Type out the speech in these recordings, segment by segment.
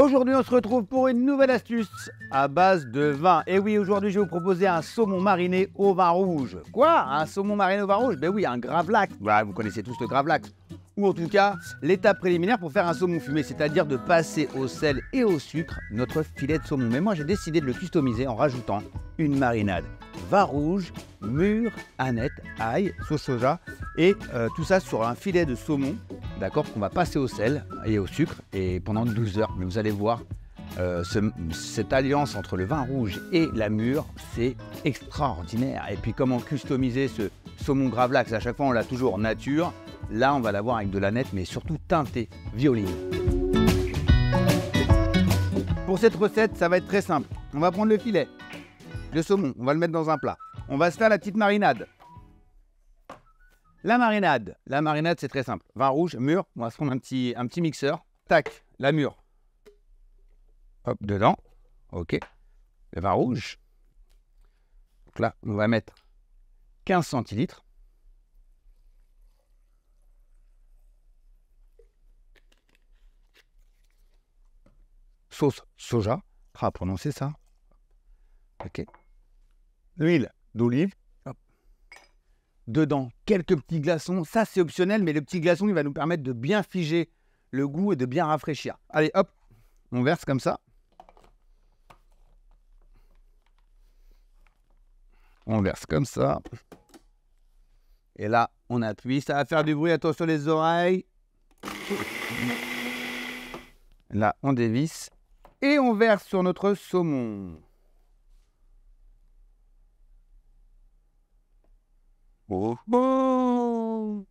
Aujourd'hui, on se retrouve pour une nouvelle astuce à base de vin. Et oui, aujourd'hui, je vais vous proposer un saumon mariné au vin rouge. Quoi? Un saumon mariné au vin rouge? Ben oui, un gravlax. Voilà, vous connaissez tous le gravlax. Ou en tout cas, l'étape préliminaire pour faire un saumon fumé, c'est-à-dire de passer au sel et au sucre notre filet de saumon. Mais moi, j'ai décidé de le customiser en rajoutant une marinade. Vin rouge, mûr, aneth, ail, sauce soja et tout ça sur un filet de saumon, d'accord, qu'on va passer au sel et au sucre et pendant 12 heures. Mais vous allez voir, cette alliance entre le vin rouge et la mûre, c'est extraordinaire. Et puis comment customiser ce saumon gravlax? À chaque fois, on l'a toujours nature. Là, on va l'avoir avec de l'aneth, mais surtout teinté violine. Pour cette recette, ça va être très simple. On va prendre le filet, le saumon, on va le mettre dans un plat. On va se faire la petite marinade. La marinade, c'est très simple. Vin rouge, mûr, on va se prendre un petit mixeur. Tac, la mûre. Hop, dedans. Ok. Le vin rouge. Donc là, on va mettre 15 centilitres. Sauce soja. Ah, prononcer ça. Ok. L'huile d'olive. Dedans, quelques petits glaçons. Ça, c'est optionnel, mais le petit glaçon, il va nous permettre de bien figer le goût et de bien rafraîchir. Allez, hop, on verse comme ça. On verse comme ça. Et là, on appuie. Ça va faire du bruit. Attention les oreilles. Là, on dévisse. Et on verse sur notre saumon. Oh, oh.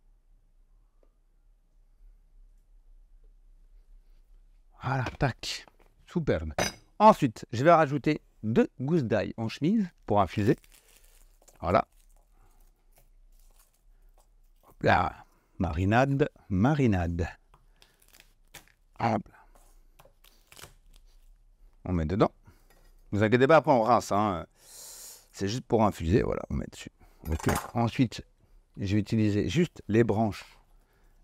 Voilà, tac. Superbe. Ensuite, je vais rajouter 2 gousses d'ail en chemise pour infuser. Voilà. Hop là. Marinade. Hop. On met dedans. Ne vous inquiétez pas, après on rince. Hein. C'est juste pour infuser. Voilà, on met dessus. Okay. Ensuite, je vais utiliser juste les branches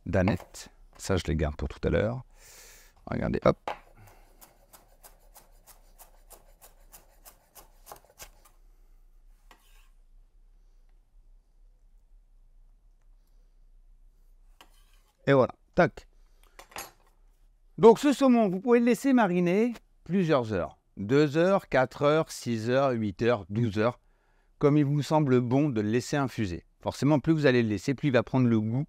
d'aneth. Ça, je les garde pour tout à l'heure. Regardez, hop. Et voilà, tac. Donc ce saumon, vous pouvez le laisser mariner plusieurs heures. 2 heures, 4 heures, 6 heures, 8 heures, 12 heures. Comme il vous semble bon de le laisser infuser. Forcément, plus vous allez le laisser, plus il va prendre le goût,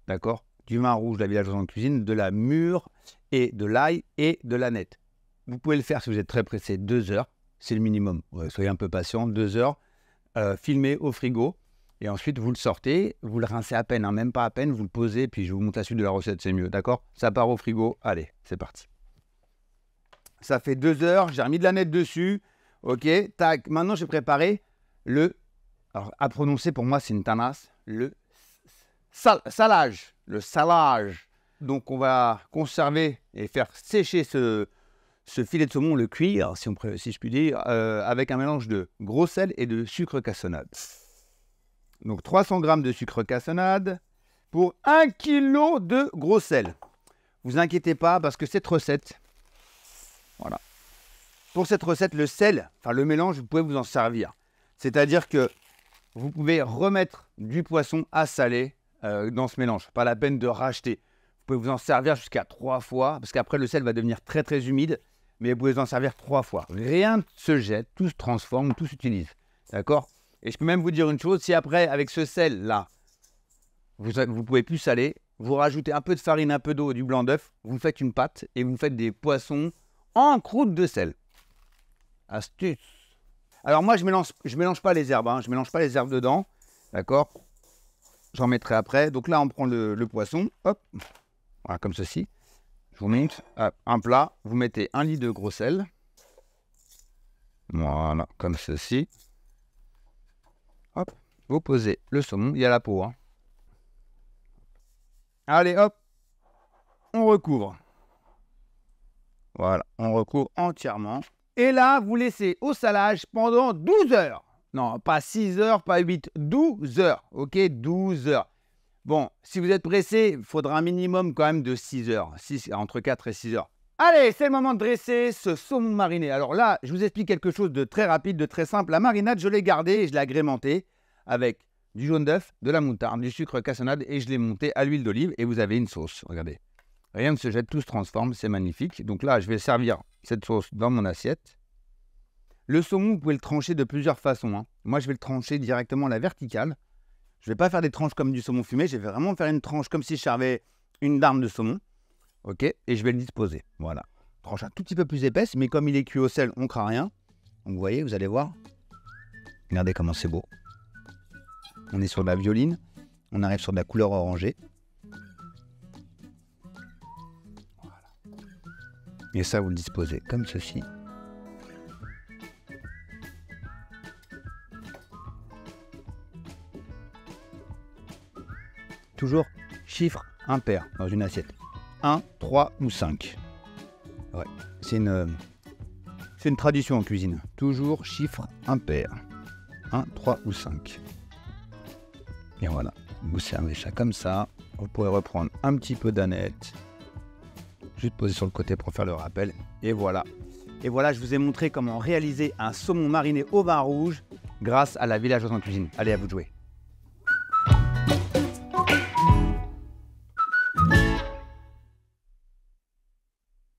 d'accord, du vin rouge de la villageoise en cuisine, de la mûre et de l'ail et de l'aneth. Vous pouvez le faire si vous êtes très pressé, 2 heures, c'est le minimum. Ouais, soyez un peu patient, 2 heures, filmez au frigo. Et ensuite, vous le sortez, vous le rincez à peine, hein, même pas à peine, vous le posez, puis je vous montre la suite de la recette, c'est mieux, d'accord? Ça part au frigo, allez, c'est parti. Ça fait 2 heures, j'ai remis de l'aneth dessus, ok, tac, maintenant j'ai préparé alors à prononcer pour moi c'est une tanasse, le salage, Donc on va conserver et faire sécher ce filet de saumon, le cuire, si je puis dire, avec un mélange de gros sel et de sucre cassonade. Donc 300 g de sucre cassonade pour 1 kg de gros sel. Vous inquiétez pas parce que cette recette, voilà. Pour cette recette, le sel, enfin le mélange, vous pouvez vous en servir. C'est-à-dire que vous pouvez remettre du poisson à saler dans ce mélange. Pas la peine de racheter. Vous pouvez vous en servir jusqu'à 3 fois, parce qu'après le sel va devenir très très humide, mais vous pouvez vous en servir 3 fois. Rien ne se jette, tout se transforme, tout s'utilise. D'accord? Et je peux même vous dire une chose, si après, avec ce sel-là, vous ne pouvez plus saler, vous rajoutez un peu de farine, un peu d'eau, du blanc d'œuf, vous faites une pâte et vous faites des poissons en croûte de sel. Astuce. Alors moi, je mélange pas les herbes, hein. Je mélange pas les herbes dedans, d'accord? J'en mettrai après. Donc là, on prend le poisson, hop, voilà, comme ceci. Je vous montre, un plat, vous mettez 1 litre de gros sel. Voilà, comme ceci. Hop, vous posez le saumon, il y a la peau, hein. Allez, hop, on recouvre. Voilà, on recouvre entièrement. Et là, vous laissez au salage pendant 12 heures. Non, pas 6 heures, pas 8, 12 heures. Ok, 12 heures. Bon, si vous êtes pressé, il faudra un minimum quand même de 6 heures. Entre 4 et 6 heures. Allez, c'est le moment de dresser ce saumon mariné. Alors là, je vous explique quelque chose de très rapide, de très simple. La marinade, je l'ai gardée et je l'ai agrémentée avec du jaune d'œuf, de la moutarde, du sucre cassonade et je l'ai monté à l'huile d'olive et vous avez une sauce. Regardez. Rien ne se jette, tout se transforme, c'est magnifique. Donc là, je vais servir cette sauce dans mon assiette. Le saumon, vous pouvez le trancher de plusieurs façons, hein. Moi, je vais le trancher directement à la verticale. Je ne vais pas faire des tranches comme du saumon fumé, je vais vraiment faire une tranche comme si je servais une dame de saumon. Ok, et je vais le disposer. Voilà. Tranche un tout petit peu plus épaisse, mais comme il est cuit au sel, on ne craint rien. Donc vous voyez, vous allez voir. Regardez comment c'est beau. On est sur de la violine. On arrive sur de la couleur orangée. Voilà. Et ça, vous le disposez comme ceci. Toujours chiffre impair dans une assiette. 1, 3 ou 5. Ouais, c'est une tradition en cuisine. Toujours chiffre impair. 1, 3 ou 5. Et voilà, vous servez ça comme ça. Vous pourrez reprendre un petit peu d'aneth. Juste poser sur le côté pour faire le rappel. Et voilà. Et voilà, je vous ai montré comment réaliser un saumon mariné au vin rouge grâce à la villageoise en cuisine. Allez, à vous de jouer.